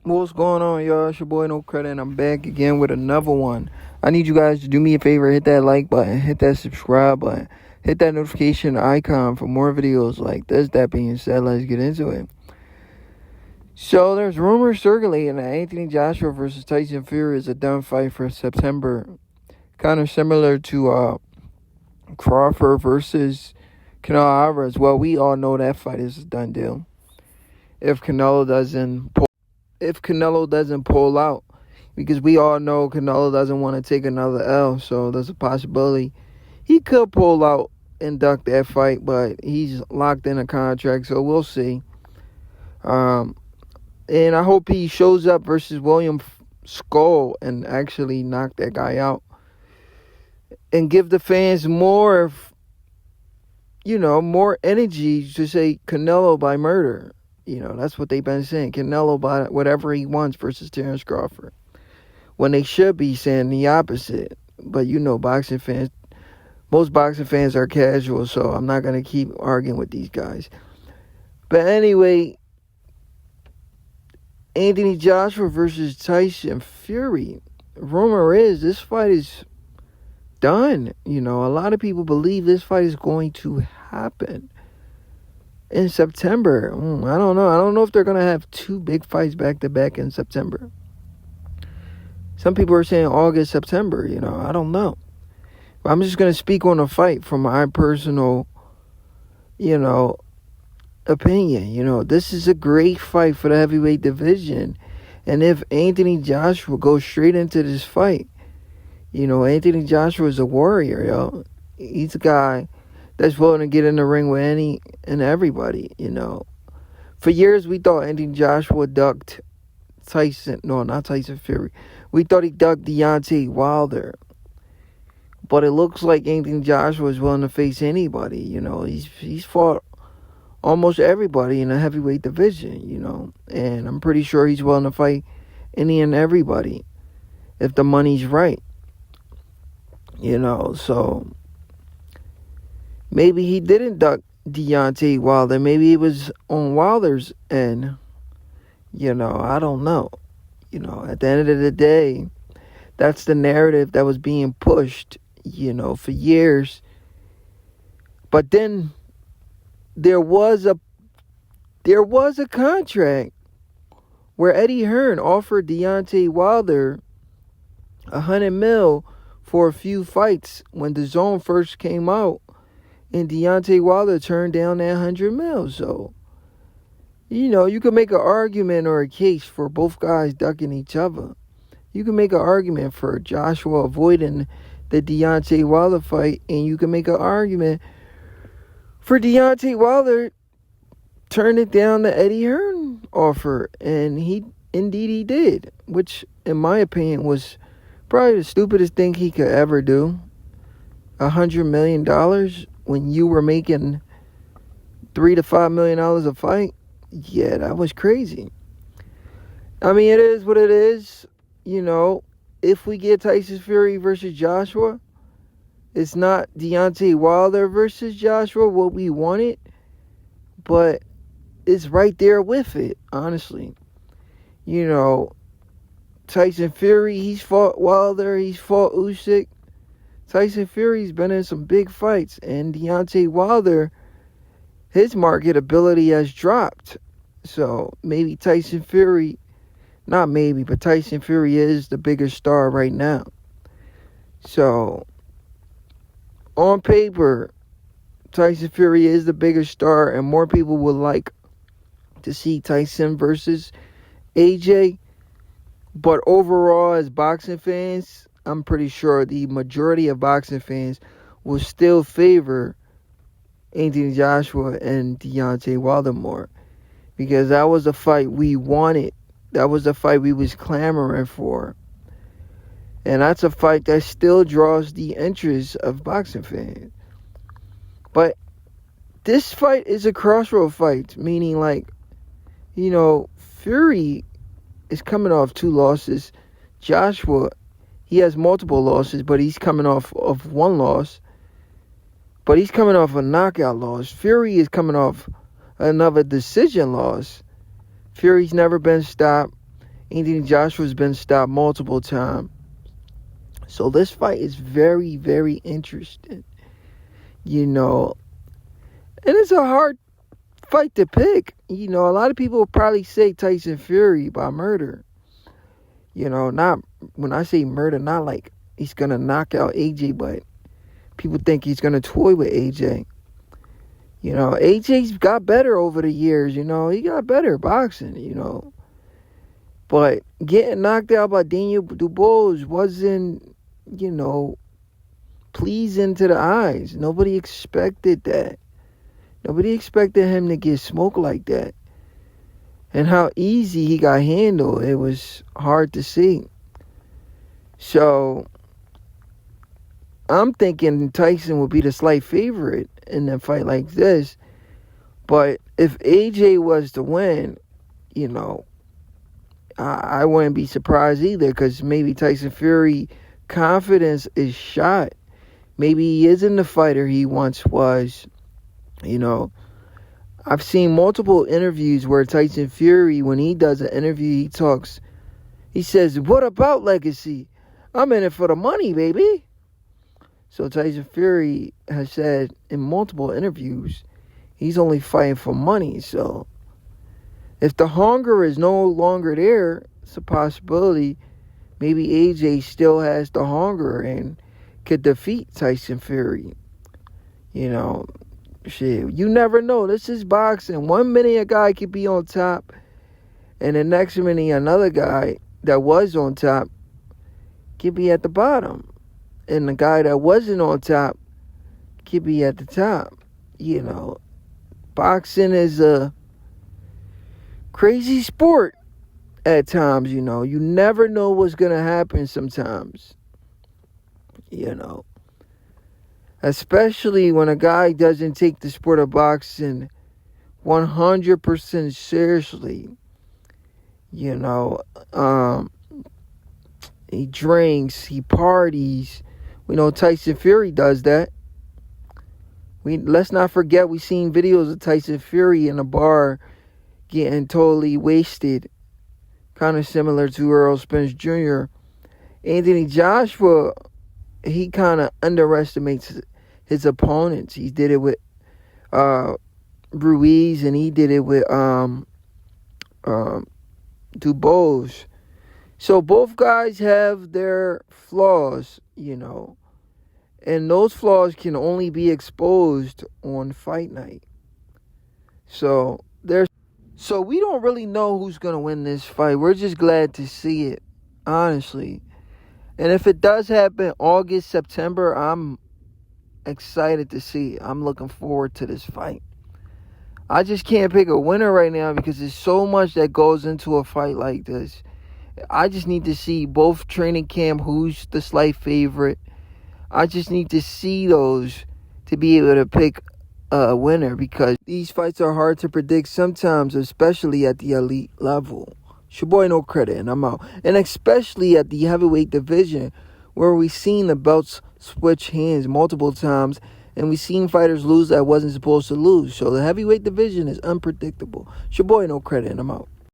What's going on, y'all? It's your boy No Credit, and I'm back again with another one. I need you guys to do me a favor, hit that like button, hit that subscribe button, hit that notification icon for more videos like this. That being said, let's get into it. So there's rumors circulating that Anthony Joshua versus Tyson Fury is a done fight for September. Kind of similar to Crawford versus Canelo Alvarez. Well, we all know that fight is a done deal. If Canelo doesn't pull out, because we all know Canelo doesn't want to take another L, so there's a possibility he could pull out and duck that fight, but he's locked in a contract, so we'll see. And I hope he shows up versus William Skull and actually knock that guy out and give the fans more energy to say Canelo by murder. That's what they've been saying. Canelo by whatever he wants versus Terrence Crawford. When they should be saying the opposite. But boxing fans, most boxing fans are casual, so I'm not going to keep arguing with these guys. But anyway, Anthony Joshua versus Tyson Fury. Rumor is this fight is done. A lot of people believe this fight is going to happen in September. I don't know. I don't know if they're going to have two big fights back-to-back in September. Some people are saying August, September. I don't know. But I'm just going to speak on the fight from my personal, opinion. This is a great fight for the heavyweight division. And if Anthony Joshua goes straight into this fight, Anthony Joshua is a warrior, yo. He's a guy that's willing to get in the ring with any and everybody, For years, we thought Anthony Joshua ducked not Tyson Fury. We thought he ducked Deontay Wilder. But it looks like Anthony Joshua is willing to face anybody, He's fought almost everybody in the heavyweight division, And I'm pretty sure he's willing to fight any and everybody if the money's right. So maybe he didn't duck Deontay Wilder. Maybe it was on Wilder's end. I don't know. At the end of the day, that's the narrative that was being pushed, for years. But then there was a contract where Eddie Hearn offered Deontay Wilder $100 million for a few fights when the Zone first came out, and Deontay Wilder turned down that $100 million. So, you can make an argument or a case for both guys ducking each other. You can make an argument for Joshua avoiding the Deontay Wilder fight, and you can make an argument for Deontay Wilder turning down the Eddie Hearn offer, and he did, which, in my opinion, was probably the stupidest thing he could ever do. $100 million when you were making $3 to $5 million a fight. Yeah, that was crazy. I mean, it is what it is. If we get Tyson Fury versus Joshua, it's not Deontay Wilder versus Joshua, what we wanted, but it's right there with it, honestly. Tyson Fury, he's fought Wilder, he's fought Usyk. Tyson Fury's been in some big fights, and Deontay Wilder, his marketability has dropped. So maybe Tyson Fury, not maybe, but Tyson Fury is the biggest star right now. So on paper, Tyson Fury is the biggest star, and more people would like to see Tyson versus AJ. But overall, as boxing fans, I'm pretty sure the majority of boxing fans will still favor Anthony Joshua and Deontay Wilder more, because that was a fight we wanted. That was a fight we was clamoring for. And that's a fight that still draws the interest of boxing fans. But this fight is a crossroad fight, meaning Fury is coming off 2 losses. Joshua, he has multiple losses, but he's coming off of 1 loss. But he's coming off a knockout loss. Fury is coming off another decision loss. Fury's never been stopped. Anthony Joshua's been stopped multiple times. So this fight is very, very interesting. You know, and it's a hard fight to pick. You know, a lot of people will probably say Tyson Fury by murder. You know, not when I say murder, not like he's going to knock out AJ, but people think he's going to toy with AJ. You know, AJ's got better over the years, you know. He got better boxing, you know. But getting knocked out by Daniel Dubois wasn't, you know, pleasing to the eyes. Nobody expected that. Nobody expected him to get smoked like that. And how easy he got handled, it was hard to see. So, I'm thinking Tyson would be the slight favorite in a fight like this. But if AJ was to win, you know, I wouldn't be surprised either, because maybe Tyson Fury confidence is shot. Maybe he isn't the fighter he once was. You know, I've seen multiple interviews where Tyson Fury, when he does an interview, he says, "What about legacy? I'm in it for the money, baby." So Tyson Fury has said in multiple interviews, he's only fighting for money. So if the hunger is no longer there, it's a possibility maybe AJ still has the hunger and could defeat Tyson Fury. You know, shit, you never know. This is boxing. 1 minute a guy could be on top, and the next minute another guy that was on top could be at the bottom. And the guy that wasn't on top could be at the top. You know, boxing is a crazy sport at times, you know. You never know what's going to happen sometimes. You know. Especially when a guy doesn't take the sport of boxing 100% seriously. You know, he drinks, he parties. We know Tyson Fury does that. Let's not forget, we seen videos of Tyson Fury in a bar getting totally wasted. Kind of similar to Earl Spence Jr. Anthony Joshua, he kind of underestimates his opponents. He did it with Ruiz, and he did it with Dubois. So both guys have their flaws, you know. And those flaws can only be exposed on fight night. So we don't really know who's going to win this fight. We're just glad to see it, honestly. And if it does happen August, September, I'm excited to see it. I'm looking forward to this fight. I just can't pick a winner right now because there's so much that goes into a fight like this. I just need to see both training camp, who's the slight favorite. I just need to see those to be able to pick a winner, because these fights are hard to predict sometimes, especially at the elite level. It's your boy No Credit, and I'm out. And especially at the heavyweight division, where we've seen the belts switch hands multiple times, and we've seen fighters lose that wasn't supposed to lose. So the heavyweight division is unpredictable. It's your boy No Credit, and I'm out.